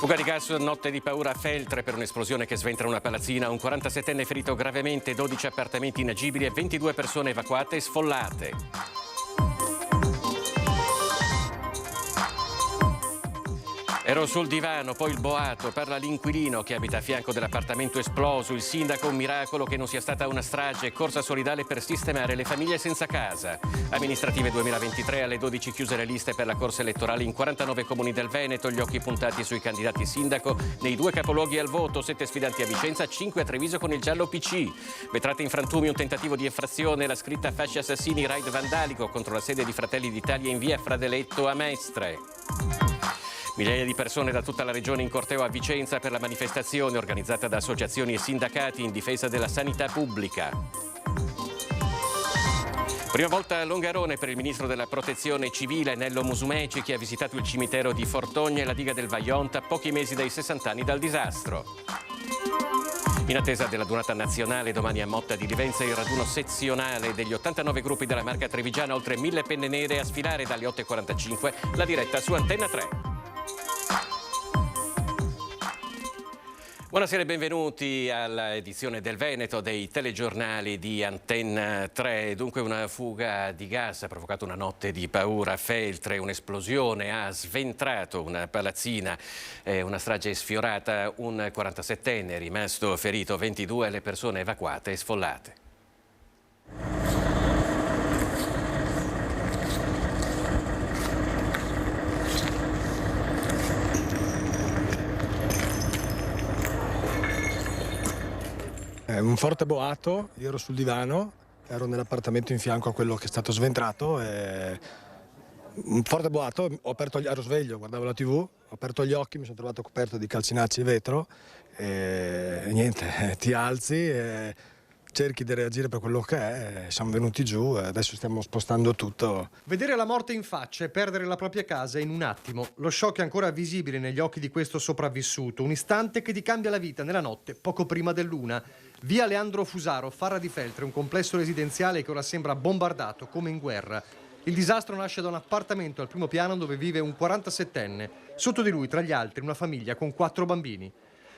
Fuga di gas, notte di paura a Feltre per un'esplosione che sventra una palazzina. Un 47enne ferito gravemente, 12 appartamenti inagibili e 22 persone evacuate e sfollate. Ero sul divano, poi il boato, parla l'inquilino che abita a fianco dell'appartamento esploso. Il sindaco, un miracolo che non sia stata una strage, corsa solidale per sistemare le famiglie senza casa. Amministrative 2023, alle 12 chiuse le liste per la corsa elettorale in 49 comuni del Veneto, gli occhi puntati sui candidati sindaco nei 2 capoluoghi al voto, 7 sfidanti a Vicenza, 5 a Treviso con il giallo PC. Vetrate in frantumi, un tentativo di infrazione, la scritta fasci assassini, raid vandalico contro la sede di Fratelli d'Italia in via Fradeletto a Mestre. Migliaia di persone da tutta la regione in corteo a Vicenza per la manifestazione organizzata da associazioni e sindacati in difesa della sanità pubblica. Prima volta a Longarone per il ministro della Protezione Civile Nello Musumeci, che ha visitato il cimitero di Fortogna e la diga del Vajont a pochi mesi dai 60 anni dal disastro. In attesa della donata nazionale, domani a Motta di Livenza il raduno sezionale degli 89 gruppi della Marca Trevigiana, oltre 1000 penne nere a sfilare dalle 8:45, la diretta su Antenna 3. Buonasera e benvenuti all'edizione del Veneto dei telegiornali di Antenna 3. Dunque una fuga di gas ha provocato una notte di paura a Feltre, un'esplosione ha sventrato una palazzina, una strage sfiorata, un 47enne è rimasto ferito, 22 le persone evacuate e sfollate. Un forte boato, io ero sul divano, ero nell'appartamento in fianco a quello che è stato sventrato. Un forte boato, ero sveglio, guardavo la TV, ho aperto gli occhi, mi sono trovato coperto di calcinacci e vetro e niente, ti alzi e cerchi di reagire per quello che è. Siamo venuti giù e adesso stiamo spostando tutto. Vedere la morte in faccia e perdere la propria casa in un attimo. Lo shock è ancora visibile negli occhi di questo sopravvissuto. Un istante che ti cambia la vita nella notte, poco prima dell'1. Via Leandro Fusaro, Farra di Feltre, un complesso residenziale che ora sembra bombardato come in guerra. Il disastro nasce da un appartamento al primo piano dove vive un 47enne. Sotto di lui, tra gli altri, una famiglia con 4 bambini.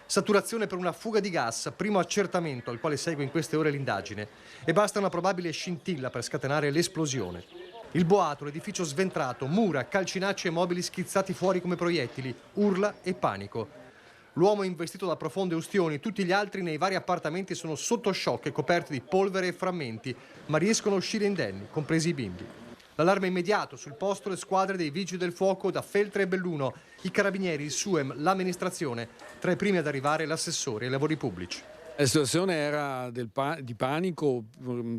Saturazione per una fuga di gas, primo accertamento al quale segue in queste ore l'indagine. E basta una probabile scintilla per scatenare l'esplosione. Il boato, l'edificio sventrato, mura, calcinacci e mobili schizzati fuori come proiettili, urla e panico. L'uomo è investito da profonde ustioni, tutti gli altri nei vari appartamenti sono sotto shock e coperti di polvere e frammenti, ma riescono a uscire indenni, compresi i bimbi. L'allarme immediato, sul posto le squadre dei vigili del fuoco da Feltre e Belluno, i carabinieri, il SUEM, l'amministrazione, tra i primi ad arrivare l'assessore ai lavori pubblici. La situazione era di panico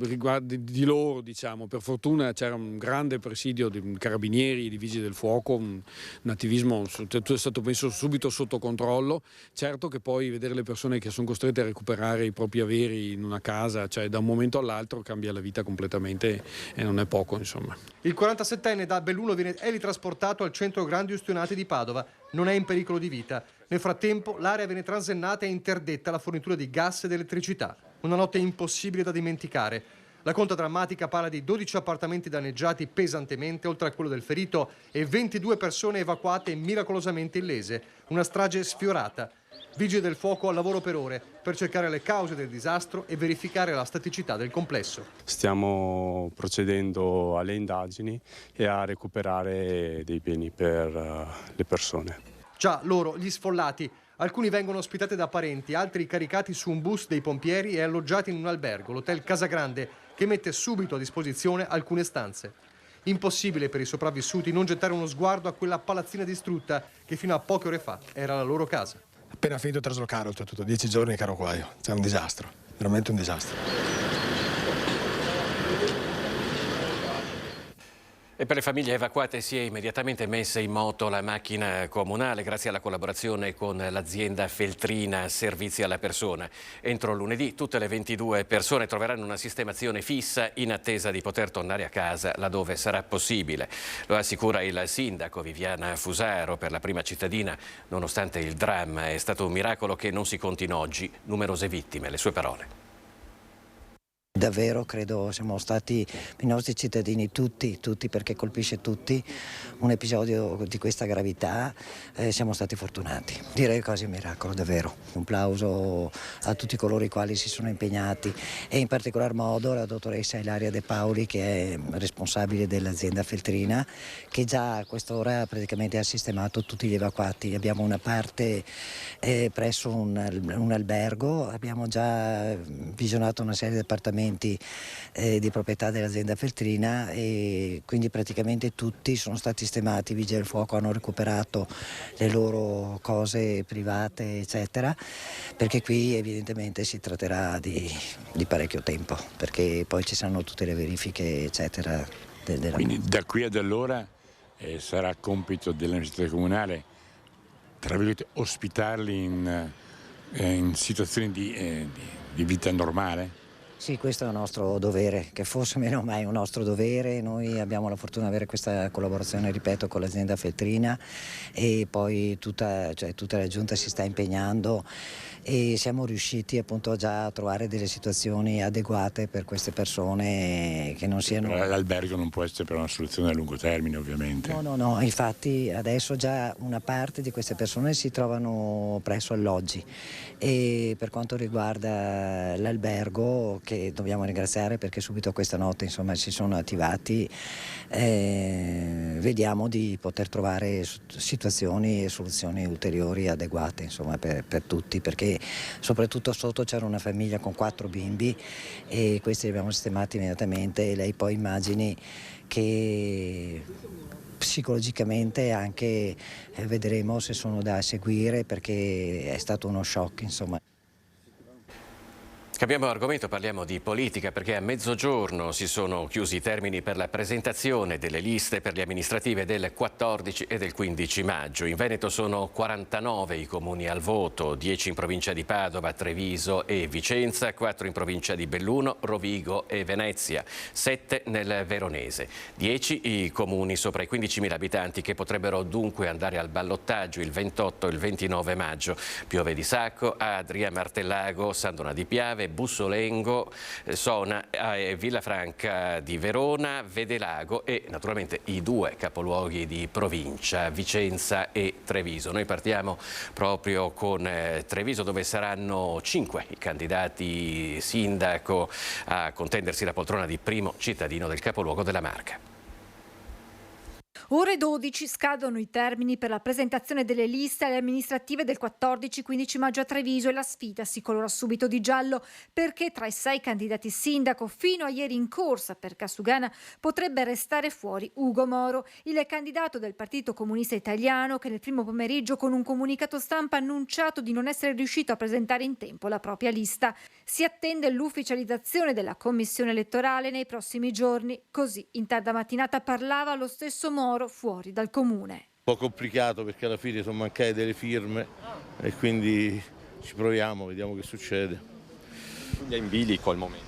riguardo di loro, diciamo. Per fortuna c'era un grande presidio di carabinieri, di vigili del fuoco, un attivismo, tutto è stato messo subito sotto controllo. Certo che poi vedere le persone che sono costrette a recuperare i propri averi in una casa, cioè da un momento all'altro cambia la vita completamente e non è poco, insomma. Il 47enne da Belluno viene elitrasportato al centro grandi ustionati di Padova. Non è in pericolo di vita. Nel frattempo l'area viene transennata e interdetta la fornitura di gas ed elettricità. Una notte impossibile da dimenticare. La conta drammatica parla di 12 appartamenti danneggiati pesantemente, oltre a quello del ferito, e 22 persone evacuate e miracolosamente illese. Una strage sfiorata. Vigili del fuoco al lavoro per ore per cercare le cause del disastro e verificare la staticità del complesso. Stiamo procedendo alle indagini e a recuperare dei beni per le persone. Già, loro, gli sfollati. Alcuni vengono ospitati da parenti, altri caricati su un bus dei pompieri e alloggiati in un albergo, l'Hotel Casagrande, che mette subito a disposizione alcune stanze. Impossibile per i sopravvissuti non gettare uno sguardo a quella palazzina distrutta che fino a poche ore fa era la loro casa. Appena finito a traslocare, oltretutto 10 giorni che ero qua io. C'è un disastro, veramente un disastro. E per le famiglie evacuate si è immediatamente messa in moto la macchina comunale grazie alla collaborazione con l'azienda feltrina Servizi alla Persona. Entro lunedì tutte le 22 persone troveranno una sistemazione fissa in attesa di poter tornare a casa laddove sarà possibile. Lo assicura il sindaco Viviana Fusaro. Per la prima cittadina, nonostante il dramma, è stato un miracolo che non si conti in oggi. Numerose vittime, le sue parole. Davvero credo siamo stati i nostri cittadini tutti perché colpisce tutti, un episodio di questa gravità, siamo stati fortunati, direi quasi un miracolo davvero. Un plauso a tutti coloro i quali si sono impegnati e in particolar modo alla dottoressa Ilaria De Paoli, che è responsabile dell'azienda Feltrina, che già a quest'ora praticamente ha sistemato tutti gli evacuati. Abbiamo una parte presso un albergo, abbiamo già visionato una serie di appartamenti di proprietà dell'azienda Feltrina e quindi praticamente tutti sono stati sistemati. I vigili del fuoco hanno recuperato le loro cose private eccetera, perché qui evidentemente si tratterà di parecchio tempo, perché poi ci saranno tutte le verifiche eccetera. Quindi da qui ad allora sarà compito dell'amministrazione comunale, tra virgolette, ospitarli in situazioni di vita normale? Sì, questo è un nostro dovere, che fosse meno mai un nostro dovere. Noi abbiamo la fortuna di avere questa collaborazione, ripeto, con l'azienda Feltrina e poi tutta la giunta si sta impegnando e siamo riusciti appunto già a trovare delle situazioni adeguate per queste persone che non siano... L'albergo non può essere per una soluzione a lungo termine ovviamente. No, infatti adesso già una parte di queste persone si trovano presso alloggi e per quanto riguarda l'albergo, che dobbiamo ringraziare perché subito questa notte insomma si sono attivati, vediamo di poter trovare situazioni e soluzioni ulteriori adeguate insomma per tutti, perché soprattutto sotto c'era una famiglia con 4 bimbi e questi li abbiamo sistemati immediatamente e lei poi immagini che psicologicamente anche vedremo se sono da seguire, perché è stato uno shock insomma. Cambiamo argomento, parliamo di politica, perché a mezzogiorno si sono chiusi i termini per la presentazione delle liste per le amministrative del 14 e del 15 maggio. In Veneto sono 49 i comuni al voto, 10 in provincia di Padova, Treviso e Vicenza, 4 in provincia di Belluno, Rovigo e Venezia, 7 nel Veronese. 10 i comuni sopra i 15.000 abitanti che potrebbero dunque andare al ballottaggio il 28 e il 29 maggio. Piove di Sacco, Adria, Martellago, San Donà di Piave, Bussolengo, Sona, Villafranca di Verona, Vedelago e naturalmente i 2 capoluoghi di provincia, Vicenza e Treviso. Noi partiamo proprio con Treviso, dove saranno 5 i candidati sindaco a contendersi la poltrona di primo cittadino del capoluogo della Marca. Ore 12 scadono i termini per la presentazione delle liste alle amministrative del 14-15 maggio a Treviso e la sfida si colora subito di giallo, perché tra i 6 candidati sindaco fino a ieri in corsa per Casugana potrebbe restare fuori Ugo Moro, il candidato del Partito Comunista Italiano, che nel primo pomeriggio con un comunicato stampa ha annunciato di non essere riuscito a presentare in tempo la propria lista. Si attende l'ufficializzazione della commissione elettorale nei prossimi giorni, così in tarda mattinata parlava lo stesso Moro fuori dal comune. Un po' complicato perché alla fine sono mancate delle firme e quindi ci proviamo, vediamo che succede. Quindi è in bilico al momento?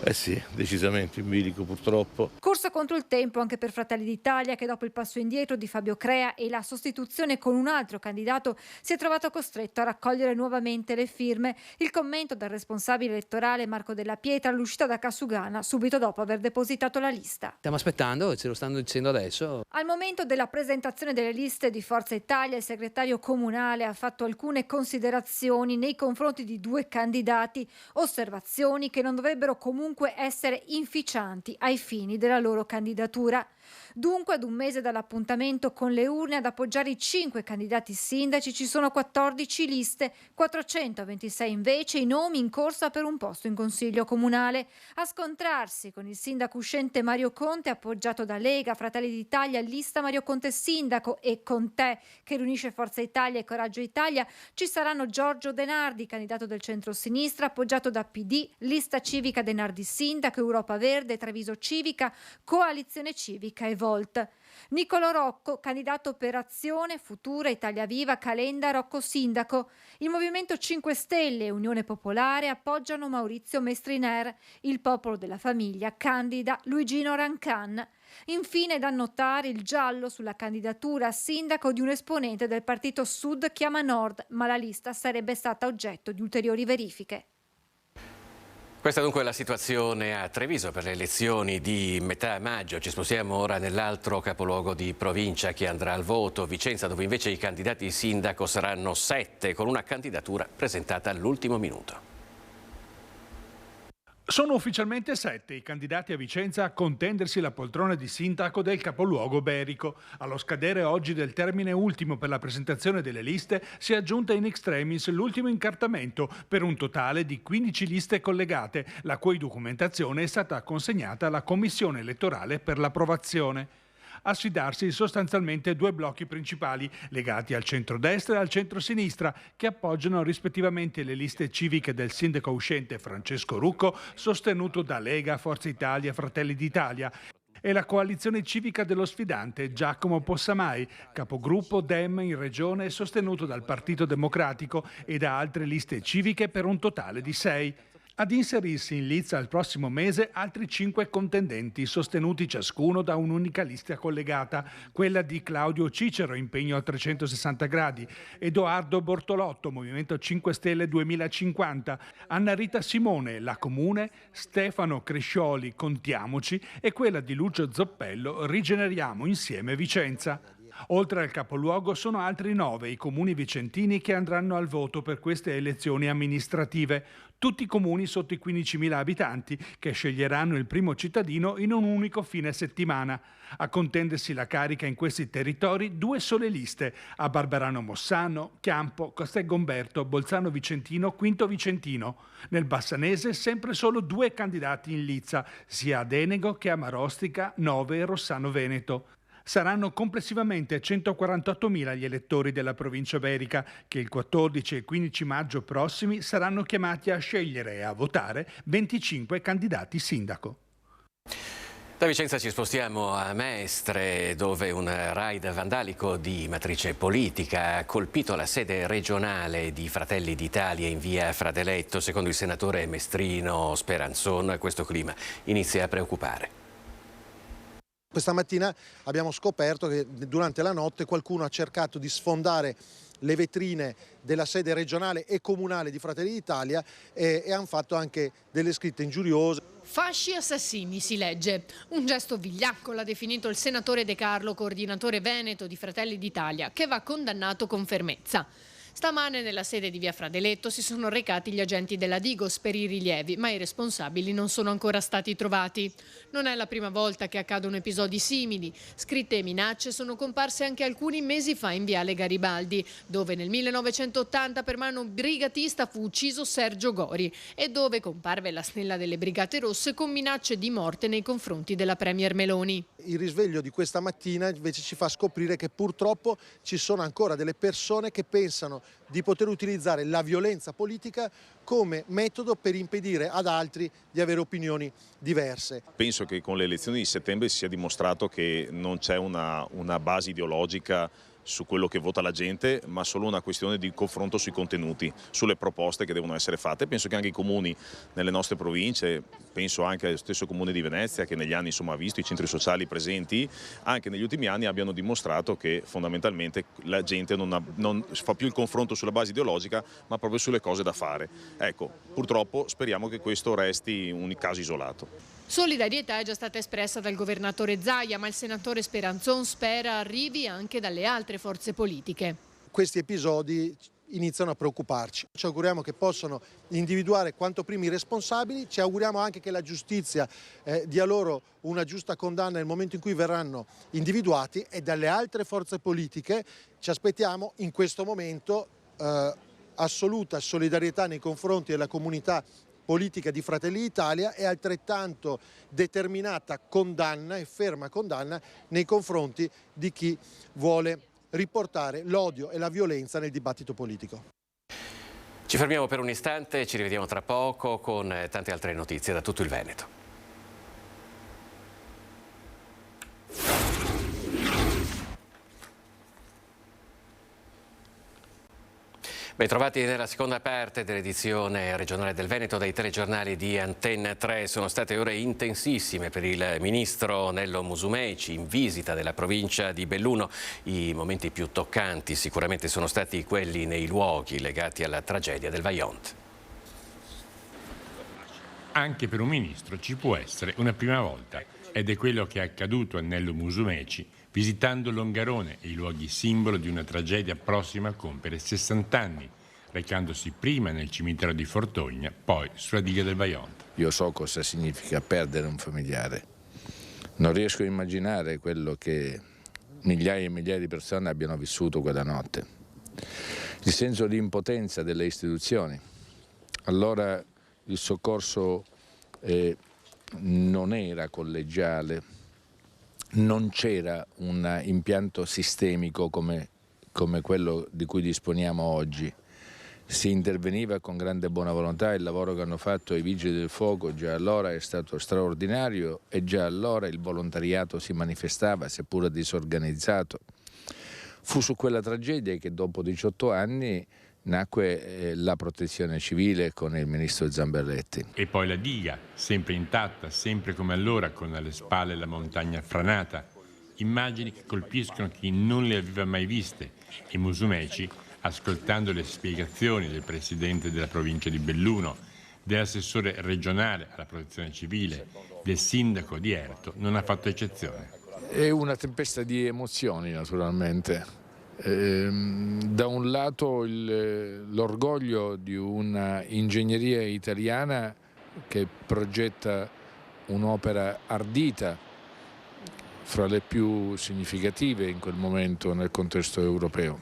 Eh sì, decisamente in bilico purtroppo. Corsa contro il tempo anche per Fratelli d'Italia, che dopo il passo indietro di Fabio Crea e la sostituzione con un altro candidato si è trovato costretto a raccogliere nuovamente le firme. Il commento del responsabile elettorale Marco Della Pietra all'uscita da Casugana subito dopo aver depositato la lista. Stiamo aspettando, ce lo stanno dicendo adesso. Al momento della presentazione delle liste di Forza Italia, il segretario comunale ha fatto alcune considerazioni nei confronti di 2 candidati, osservazioni che non dovrebbero comunque essere inficianti ai fini della loro candidatura. Dunque, ad un mese dall'appuntamento con le urne ad appoggiare i 5 candidati sindaci ci sono 14 liste, 426 invece i nomi in corsa per un posto in consiglio comunale. A scontrarsi con il sindaco uscente Mario Conte, appoggiato da Lega, Fratelli d'Italia, lista Mario Conte sindaco e Conte, che riunisce Forza Italia e Coraggio Italia, ci saranno Giorgio Denardi, candidato del centro-sinistra, appoggiato da PD, lista civica Denardi sindaco, Europa Verde, Treviso Civica, Coalizione Civica e Volt. Nicolò Rocco, candidato per Azione, Futura, Italia Viva, Calenda, Rocco sindaco. Il Movimento 5 Stelle e Unione Popolare appoggiano Maurizio Mestriner. Il Popolo della Famiglia candida Luigino Rancan. Infine da notare il giallo sulla candidatura a sindaco di un esponente del partito Sud Chiama Nord, ma la lista sarebbe stata oggetto di ulteriori verifiche. Questa dunque è la situazione a Treviso per le elezioni di metà maggio. Ci spostiamo ora nell'altro capoluogo di provincia che andrà al voto, Vicenza, dove invece i candidati sindaco saranno 7, con una candidatura presentata all'ultimo minuto. Sono ufficialmente 7 i candidati a Vicenza a contendersi la poltrona di sindaco del capoluogo berico. Allo scadere oggi del termine ultimo per la presentazione delle liste si è aggiunta in extremis l'ultimo incartamento per un totale di 15 liste collegate, la cui documentazione è stata consegnata alla Commissione elettorale per l'approvazione. A sfidarsi sostanzialmente 2 blocchi principali legati al centrodestra e al centrosinistra, che appoggiano rispettivamente le liste civiche del sindaco uscente Francesco Rucco, sostenuto da Lega, Forza Italia e Fratelli d'Italia, e la coalizione civica dello sfidante Giacomo Possamai, capogruppo Dem in regione, sostenuto dal Partito Democratico e da altre liste civiche per un totale di 6. Ad inserirsi in lizza il prossimo mese altri 5 contendenti, sostenuti ciascuno da un'unica lista collegata, quella di Claudio Cicero, Impegno a 360 gradi, Edoardo Bortolotto, Movimento 5 Stelle 2050, Anna Rita Simone, La Comune, Stefano Crescioli, Contiamoci, e quella di Lucio Zoppello, Rigeneriamo insieme Vicenza. Oltre al capoluogo sono altri 9 i comuni vicentini che andranno al voto per queste elezioni amministrative, tutti comuni sotto i 15.000 abitanti che sceglieranno il primo cittadino in un unico fine settimana. A contendersi la carica in questi territori 2 sole liste, a Barberano Mossano, Chiampo, Castelgomberto, Bolzano Vicentino, Quinto Vicentino. Nel Bassanese sempre solo 2 candidati in lizza, sia a Denego che a Marostica, Nove e Rossano Veneto. Saranno complessivamente 148.000 gli elettori della provincia berica che il 14 e 15 maggio prossimi saranno chiamati a scegliere e a votare 25 candidati sindaco. Da Vicenza ci spostiamo a Mestre, dove un raid vandalico di matrice politica ha colpito la sede regionale di Fratelli d'Italia in via Fradeletto. Secondo il senatore mestrino Speranzon, questo clima inizia a preoccupare. Questa mattina abbiamo scoperto che durante la notte qualcuno ha cercato di sfondare le vetrine della sede regionale e comunale di Fratelli d'Italia e hanno fatto anche delle scritte ingiuriose. Fasci assassini, si legge. Un gesto vigliacco l'ha definito il senatore De Carlo, coordinatore veneto di Fratelli d'Italia, che va condannato con fermezza. Stamane nella sede di via Fradeletto si sono recati gli agenti della Digos per i rilievi, ma i responsabili non sono ancora stati trovati. Non è la prima volta che accadono episodi simili. Scritte e minacce sono comparse anche alcuni mesi fa in viale Garibaldi, dove nel 1980 per mano brigatista fu ucciso Sergio Gori e dove comparve la stella delle Brigate Rosse con minacce di morte nei confronti della Premier Meloni. Il risveglio di questa mattina invece ci fa scoprire che purtroppo ci sono ancora delle persone che pensano di poter utilizzare la violenza politica come metodo per impedire ad altri di avere opinioni diverse. Penso che con le elezioni di settembre si sia dimostrato che non c'è una base ideologica su quello che vota la gente, ma solo una questione di confronto sui contenuti, sulle proposte che devono essere fatte. Penso che anche i comuni nelle nostre province, penso anche allo stesso comune di Venezia che negli anni ha visto i centri sociali presenti, anche negli ultimi anni abbiano dimostrato che fondamentalmente la gente non fa più il confronto sulla base ideologica, ma proprio sulle cose da fare. Ecco, purtroppo speriamo che questo resti un caso isolato. Solidarietà è già stata espressa dal governatore Zaia, ma il senatore Speranzon spera arrivi anche dalle altre forze politiche. Questi episodi iniziano a preoccuparci. Ci auguriamo che possano individuare quanto prima i responsabili, ci auguriamo anche che la giustizia dia loro una giusta condanna nel momento in cui verranno individuati, e dalle altre forze politiche ci aspettiamo in questo momento assoluta solidarietà nei confronti della comunità politica di Fratelli d'Italia e altrettanto determinata condanna e ferma condanna nei confronti di chi vuole riportare l'odio e la violenza nel dibattito politico. Ci fermiamo per un istante, ci rivediamo tra poco con tante altre notizie da tutto il Veneto. Bentrovati nella seconda parte dell'edizione regionale del Veneto dai telegiornali di Antenna 3. Sono state ore intensissime per il ministro Nello Musumeci in visita della provincia di Belluno. I momenti più toccanti sicuramente sono stati quelli nei luoghi legati alla tragedia del Vajont. anche per un ministro ci può essere una prima volta, ed è quello che è accaduto a Nello Musumeci visitando Longarone e i luoghi simbolo di una tragedia prossima a compiere 60 anni, recandosi prima nel cimitero di Fortogna, poi sulla diga del Vajont. Io so cosa significa perdere un familiare. Non riesco a immaginare quello che migliaia e migliaia di persone abbiano vissuto quella notte. Il senso di impotenza delle istituzioni. Allora il soccorso non era collegiale, non c'era un impianto sistemico come quello di cui disponiamo oggi. Si interveniva con grande buona volontà, il lavoro che hanno fatto i Vigili del Fuoco già allora è stato straordinario e già allora il volontariato si manifestava, seppur disorganizzato. Fu su quella tragedia che dopo 18 anni nacque la protezione civile con il ministro Zamberletti. E poi la diga, sempre intatta, sempre come allora, con alle spalle la montagna franata. Immagini che colpiscono chi non le aveva mai viste e Musumeci, ascoltando le spiegazioni del presidente della provincia di Belluno, dell'assessore regionale alla protezione civile, del sindaco di Erto, non ha fatto eccezione. È una tempesta di emozioni naturalmente. Da un lato l'orgoglio di una ingegneria italiana che progetta un'opera ardita, fra le più significative in quel momento nel contesto europeo.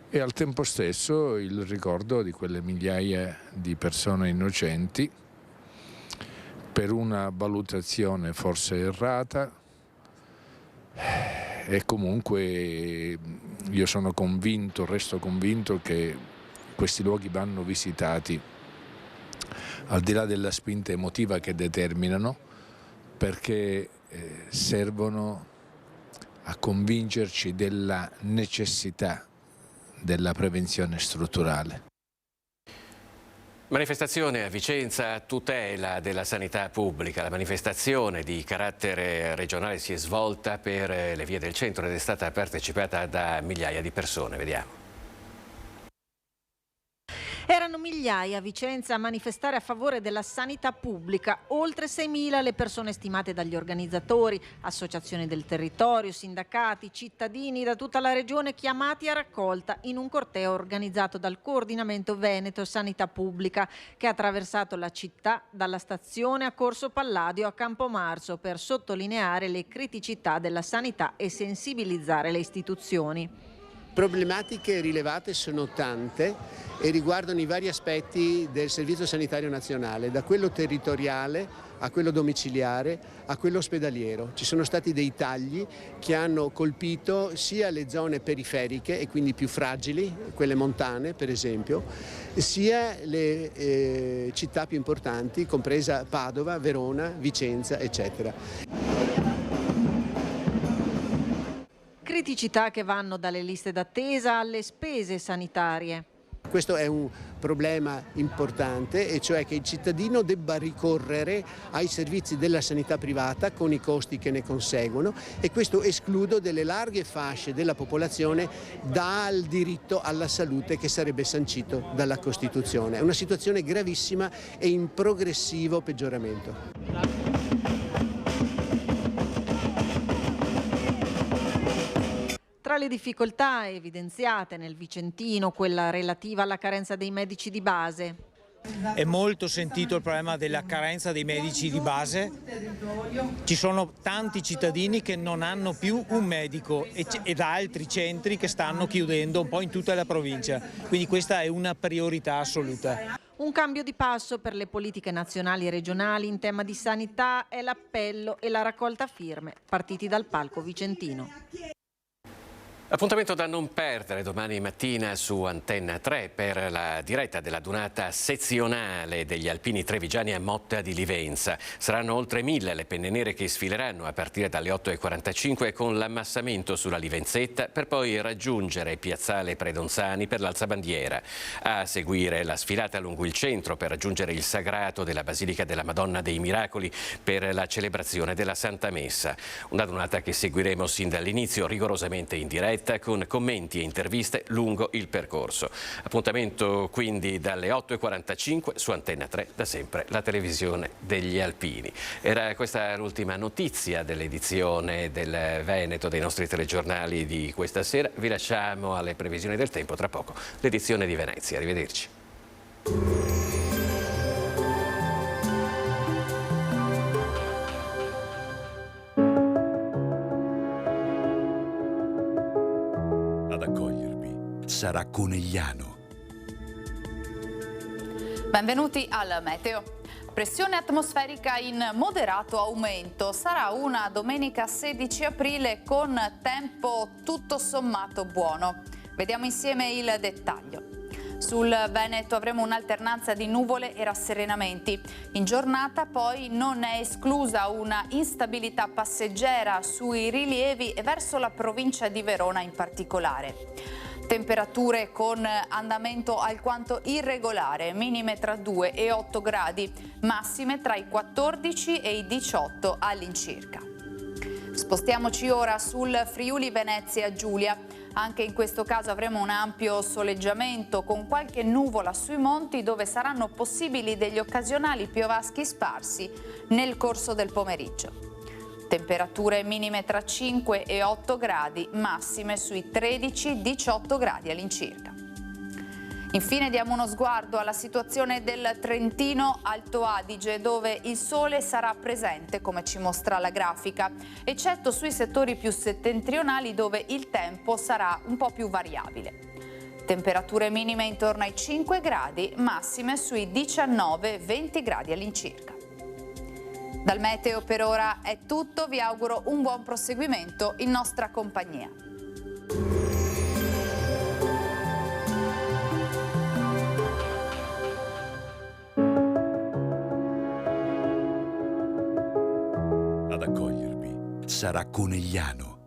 E al tempo stesso il ricordo di quelle migliaia di persone innocenti per una valutazione forse errata, e comunque io sono convinto, resto convinto che questi luoghi vanno visitati al di là della spinta emotiva che determinano, perché servono a convincerci della necessità della prevenzione strutturale. Manifestazione a Vicenza a tutela della sanità pubblica. La manifestazione di carattere regionale si è svolta per le vie del centro ed è stata partecipata da migliaia di persone. Vediamo. Erano migliaia a Vicenza a manifestare a favore della sanità pubblica, oltre 6.000 le persone stimate dagli organizzatori, associazioni del territorio, sindacati, cittadini da tutta la regione chiamati a raccolta in un corteo organizzato dal Coordinamento Veneto Sanità Pubblica che ha attraversato la città dalla stazione a Corso Palladio a Campomarzo per sottolineare le criticità della sanità e sensibilizzare le istituzioni. Problematiche rilevate sono tante e riguardano i vari aspetti del Servizio Sanitario Nazionale, da quello territoriale a quello domiciliare a quello ospedaliero. Ci sono stati dei tagli che hanno colpito sia le zone periferiche e quindi più fragili, quelle montane per esempio, sia le città più importanti, compresa Padova, Verona, Vicenza, eccetera. Criticità che vanno dalle liste d'attesa alle spese sanitarie. Questo è un problema importante, e cioè che il cittadino debba ricorrere ai servizi della sanità privata con i costi che ne conseguono, e questo esclude delle larghe fasce della popolazione dal diritto alla salute che sarebbe sancito dalla Costituzione. È una situazione gravissima e in progressivo peggioramento. Tra le difficoltà evidenziate nel Vicentino, quella relativa alla carenza dei medici di base. È molto sentito il problema della carenza dei medici di base. Ci sono tanti cittadini che non hanno più un medico e da altri centri che stanno chiudendo un po' in tutta la provincia. Quindi questa è una priorità assoluta. Un cambio di passo per le politiche nazionali e regionali in tema di sanità è l'appello e la raccolta firme partiti dal palco vicentino. Appuntamento da non perdere domani mattina su Antenna 3 per la diretta della dunata sezionale degli alpini trevigiani a Motta di Livenza. Saranno oltre 1000 le penne nere che sfileranno a partire dalle 8:45 con l'ammassamento sulla Livenzetta per poi raggiungere Piazzale Predonzani per l'alzabandiera. A seguire la sfilata lungo il centro per raggiungere il sagrato della Basilica della Madonna dei Miracoli per la celebrazione della Santa Messa. Una dunata che seguiremo sin dall'inizio rigorosamente in diretta diretta con commenti e interviste lungo il percorso. Appuntamento quindi dalle 8:45 su Antenna 3, da sempre la televisione degli alpini. Era questa l'ultima notizia dell'edizione del Veneto dei nostri telegiornali di questa sera. Vi lasciamo alle previsioni del tempo, tra poco l'edizione di Venezia. Arrivederci. Ad accogliervi sarà Conegliano. Benvenuti al meteo. Pressione atmosferica in moderato aumento. Sarà una domenica 16 aprile con tempo tutto sommato buono. Vediamo insieme il dettaglio. Sul Veneto avremo un'alternanza di nuvole e rasserenamenti. In giornata poi non è esclusa una instabilità passeggera sui rilievi e verso la provincia di Verona in particolare. Temperature con andamento alquanto irregolare, minime tra 2 e 8 gradi, massime tra i 14 e i 18 all'incirca. Spostiamoci ora sul Friuli Venezia Giulia. Anche in questo caso avremo un ampio soleggiamento con qualche nuvola sui monti dove saranno possibili degli occasionali piovaschi sparsi nel corso del pomeriggio. Temperature minime tra 5 e 8 gradi, massime sui 13-18 gradi all'incirca. Infine diamo uno sguardo alla situazione del Trentino Alto Adige, dove il sole sarà presente, come ci mostra la grafica, eccetto sui settori più settentrionali dove il tempo sarà un po' più variabile. Temperature minime intorno ai 5 gradi, massime sui 19-20 gradi all'incirca. Dal meteo per ora è tutto, vi auguro un buon proseguimento in nostra compagnia. Ad accogliervi sarà Conegliano.